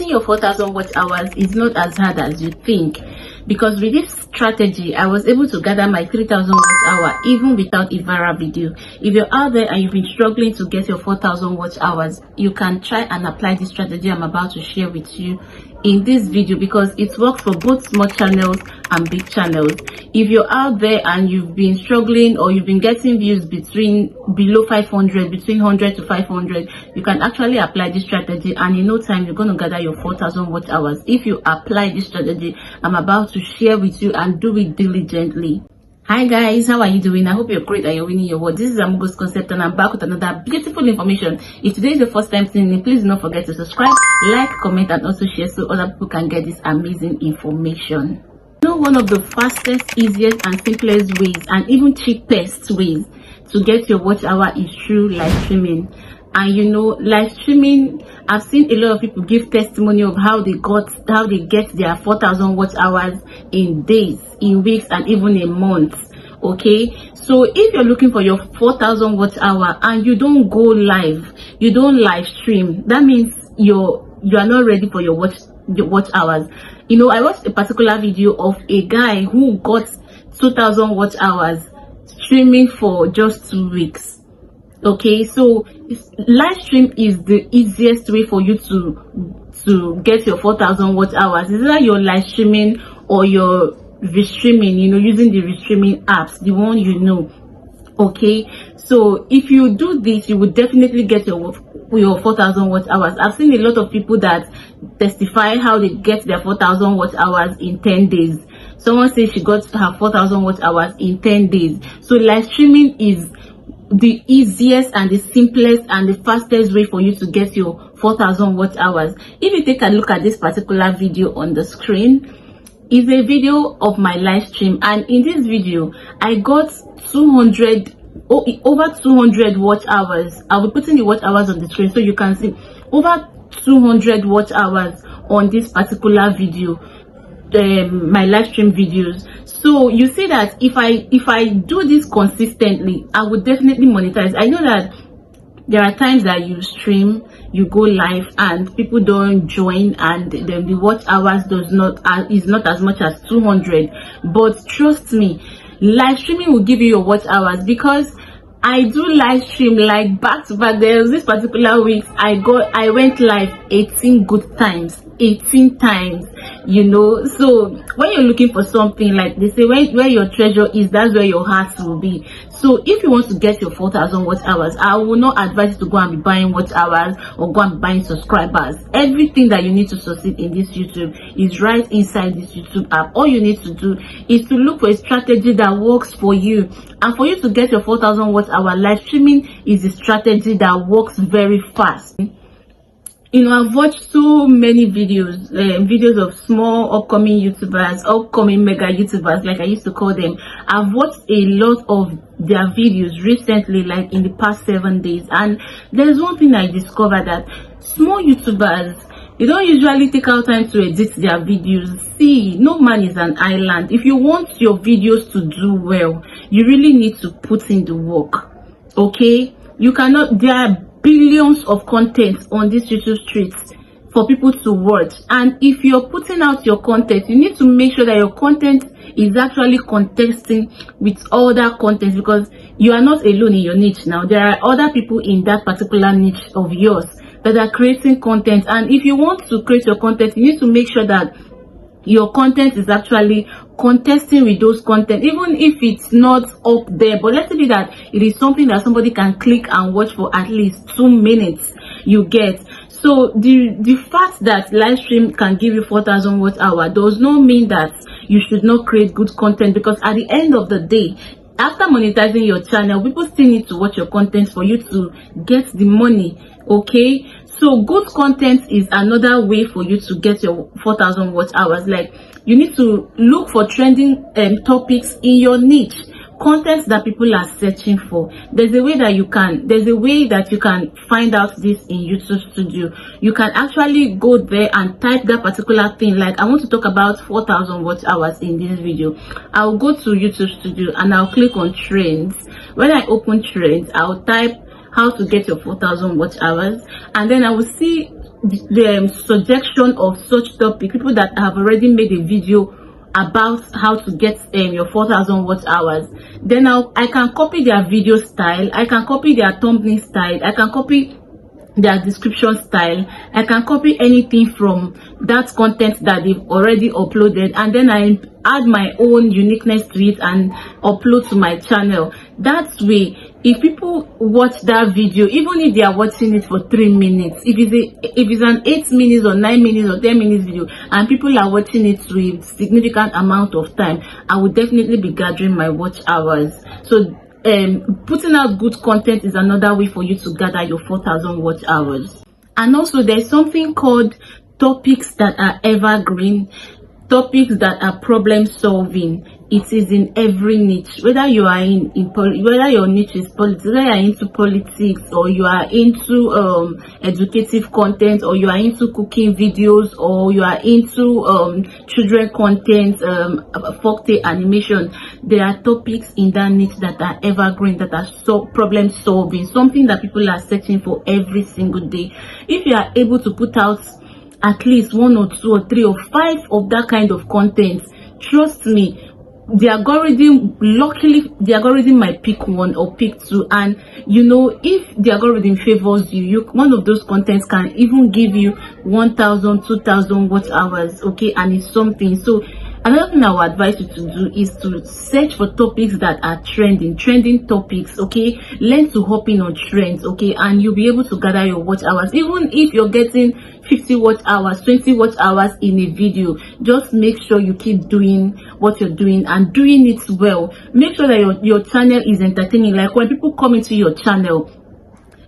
getting your 4,000 watch hours is not as hard as you think, because with this strategy I was able to gather my 3,000 watch hour even without a viral video. If you're out there and you've been struggling to get your 4,000 watch hours, you can try and apply this strategy I'm about to share with you in this video, because it works for both small channels and big channels. If you're out there and you've been struggling, or you've been getting views below 500, between 100 to 500, you can actually apply this strategy, and in no time you're going to gather your 4,000 watch hours if you apply this strategy I'm about to share with you and do it diligently. Hi guys, how are you doing? I hope you're great and you're winning your world. This is Amugo's Concept, and I'm back with another beautiful information. If today is your first time seeing me, please do not forget to subscribe, like, comment, and also share so other people can get this amazing information. You know, one of the fastest, easiest, and simplest ways, and even cheapest ways to get your watch hour is through live streaming. And you know, live streaming, I've seen a lot of people give testimony of how they get their 4,000 watch hours in days, in weeks, and even in months. Okay, so if you're looking for your 4,000 watch hour and you don't go live, you don't live stream, that means you are not ready for your watch hours. You know, I watched a particular video of a guy who got 2,000 watch hours streaming for just 2 weeks. Okay, so live stream is the easiest way for you to get your 4,000 watch hours. Is that you're live streaming or you're restreaming, you know, using the restreaming apps, the one you know. Okay, so if you do this, you will definitely get your 4,000 watch hours. I've seen a lot of people that testify how they get their 4,000 watch hours in 10 days. Someone says she got her 4,000 watch hours in 10 days. So live streaming is the easiest and the simplest and the fastest way for you to get your 4,000 watch hours. If you take a look at this particular video on the screen, is a video of my live stream, and in this video I got over 200 watch hours. I'll be putting the watch hours on the screen so you can see over 200 watch hours on this particular video, my live stream videos. So you see that if I do this consistently, I would definitely monetize. I know that there are times that you stream, you go live, and people don't join, and then the watch hours is not as much as 200. But trust me, live streaming will give you your watch hours, because I do live stream like back to back. There was this particular week I went live 18 good times, 18 times, you know. So when you're looking for something, like they say, where your treasure is, that's where your heart will be. So if you want to get your 4,000 watch hours, I will not advise you to go and be buying watch hours or go and be buying subscribers. Everything that you need to succeed in this YouTube is right inside this YouTube app. All you need to do is to look for a strategy that works for you. And for you to get your 4,000 watch hour, live streaming is a strategy that works very fast. You know, I've watched so many videos of small upcoming YouTubers, upcoming mega YouTubers, like I used to call them. I've watched a lot of their videos recently, like in the past 7 days, and there's one thing I discovered, that small YouTubers, they don't usually take out time to edit their videos. See, no man is an island. If you want your videos to do well, you really need to put in the work. Okay, you cannot, there are billions of content on this YouTube streets for people to watch, and if you're putting out your content, you need to make sure that your content is actually contesting with other content, because you are not alone in your niche. Now there are other people in that particular niche of yours that are creating content, and if you want to create your content, you need to make sure that your content is actually contesting with those content, even if it's not up there. But let's say that it is something that somebody can click and watch for at least 2 minutes, you get. So the fact that live stream can give you 4,000 watch hour does not mean that you should not create good content, because at the end of the day, after monetizing your channel, people still need to watch your content for you to get the money. Okay, so good content is another way for you to get your 4,000 watch hours. Like, you need to look for trending topics in your niche, content that people are searching for. There's a way that you can find out this in YouTube Studio. You can actually go there and type that particular thing. Like, I want to talk about 4,000 watch hours in this video. I'll go to YouTube Studio and I'll click on trends. When I open trends, I'll type how to get your 4,000 watch hours, and then I will see the suggestion of such topic, people that have already made a video about how to get your 4,000 watch hours, then I can copy their video style, I can copy their thumbnail style, I can copy their description style, I can copy anything from that content that they've already uploaded, and then I add my own uniqueness to it and upload to my channel. That way, if people watch that video, even if they are watching it for 3 minutes, if it's an 8 minutes or 9 minutes or 10 minutes video, and people are watching it to a significant amount of time, I will definitely be gathering my watch hours. So putting out good content is another way for you to gather your 4,000 watch hours. And also, there's something called topics that are evergreen, topics that are problem solving. It is in every niche, whether you are whether your niche is politics, whether you are into politics, or you are into educative content, or you are into cooking videos, or you are into children content, folktale animation. There are topics in that niche that are evergreen, that are problem solving, something that people are searching for every single day. If you are able to put out at least 1 or 2 or 3 or 5 of that kind of content, trust me, the algorithm, luckily the algorithm might pick 1 or pick 2, and you know, if the algorithm favors you, one of those contents can even give you 1,000, 2,000 watch hours, okay, and it's something. So another thing I would advise you to do is to search for topics that are trending topics, okay. Learn to hop in on trends, okay, and you'll be able to gather your watch hours. Even if you're getting 50 watch hours, 20 watch hours in a video, just make sure you keep doing what you're doing and doing it well. Make sure that your channel is entertaining. Like when people come into your channel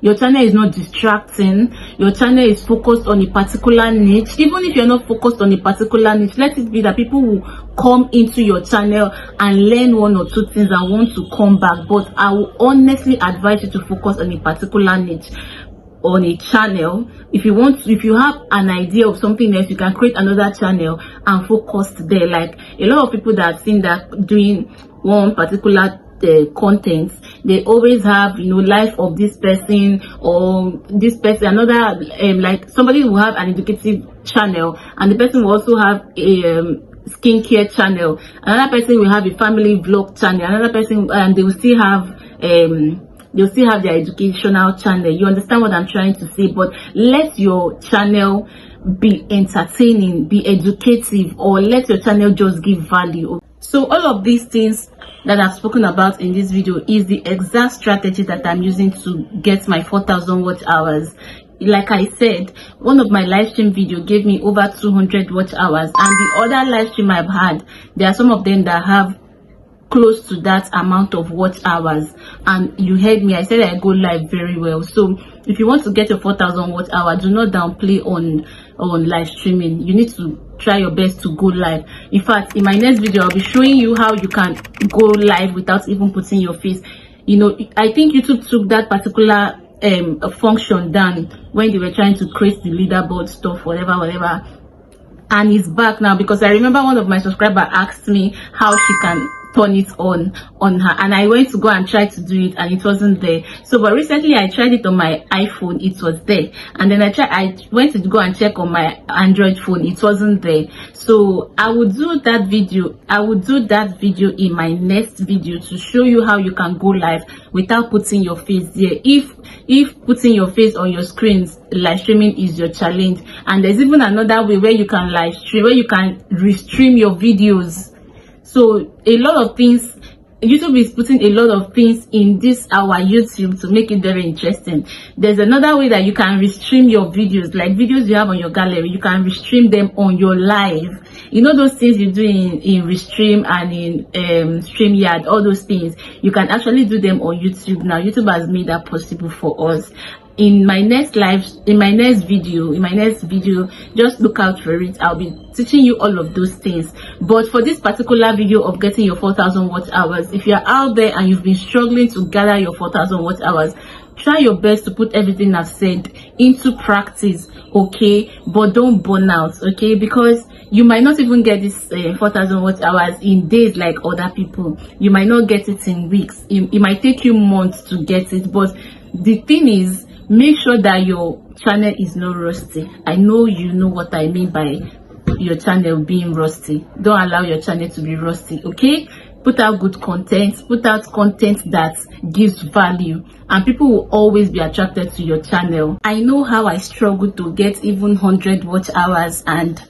is not distracting, your channel is focused on a particular niche. Even if you're not focused on a particular niche, let it be that people will come into your channel and learn 1 or 2 things and want to come back. But I will honestly advise you to focus on a particular niche on a channel. If you have an idea of something else, you can create another channel and focus there. Like a lot of people that think that doing one particular content, they always have, you know, life of this person or this person, another like somebody will have an educative channel, and the person will also have a skincare channel, another person will have a family vlog channel, another person, and they will still have they'll still have their educational channel. You understand what I'm trying to say? But let your channel be entertaining, be educative, or let your channel just give value. So all of these things that I've spoken about in this video is the exact strategy that I'm using to get my 4,000 watch hours. Like I said, one of my live stream video gave me over 200 watch hours, and the other live stream I've had, there are some of them that have close to that amount of watch hours. And you heard me, I said I go live very well. So if you want to get your 4,000 watch hour, do not downplay on live streaming. You need to try your best to go live. In fact, in my next video, I'll be showing you how you can go live without even putting your face. You know, I think YouTube took that particular function down when they were trying to create the leaderboard stuff, whatever, and it's back now, because I remember one of my subscribers asked me how she can turn it on her, and I went to go and try to do it, and it wasn't there. So but recently I tried it on my iPhone, it was there, and then I went to go and check on my Android phone, it wasn't there. So I will do that video in my next video to show you how you can go live without putting your face there. If putting your face on your screens, live streaming is your challenge. And there's even another way where you can live stream, where you can restream your videos. So a lot of things, YouTube is putting a lot of things in our YouTube to make it very interesting. There's another way that you can restream your videos, like videos you have on your gallery, you can restream them on your live. You know those things you do in Restream and in StreamYard, all those things, you can actually do them on YouTube now. YouTube has made that possible for us. In my next video, just look out for it. I'll be teaching you all of those things. But for this particular video of getting your 4,000 watch hours, if you're out there and you've been struggling to gather your 4,000 watch hours, try your best to put everything I've said into practice, okay? But don't burn out, okay? Because you might not even get this 4,000 watch hours in days like other people. You might not get it in weeks. It might take you months to get it. But the thing is, make sure that your channel is not rusty. I know you know what I mean by your channel being rusty. Don't allow your channel to be rusty. Okay, put out good content, put out content that gives value, and people will always be attracted to your channel. I know how I struggled to get even 100 watch hours, and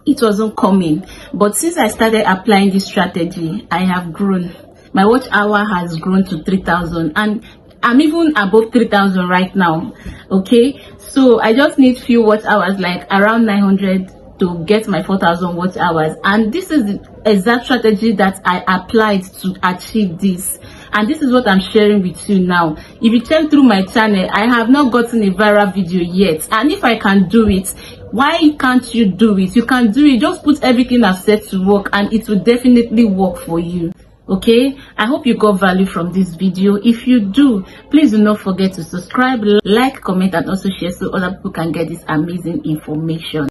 it wasn't coming, but since I started applying this strategy, I have grown. My watch hour has grown to 3,000, and I'm even above 3,000 right now. Okay, so I just need few watch hours, like around 900, to get my 4,000 watch hours. And this is the exact strategy that I applied to achieve this, and this is what I'm sharing with you now. If you check through my channel, I have not gotten a viral video yet, and if I can do it, why can't you do it? You can do it. Just put everything I've said to work, and it will definitely work for you. Okay, I hope you got value from this video. If you do, please do not forget to subscribe, like, comment, and also share so other people can get this amazing information.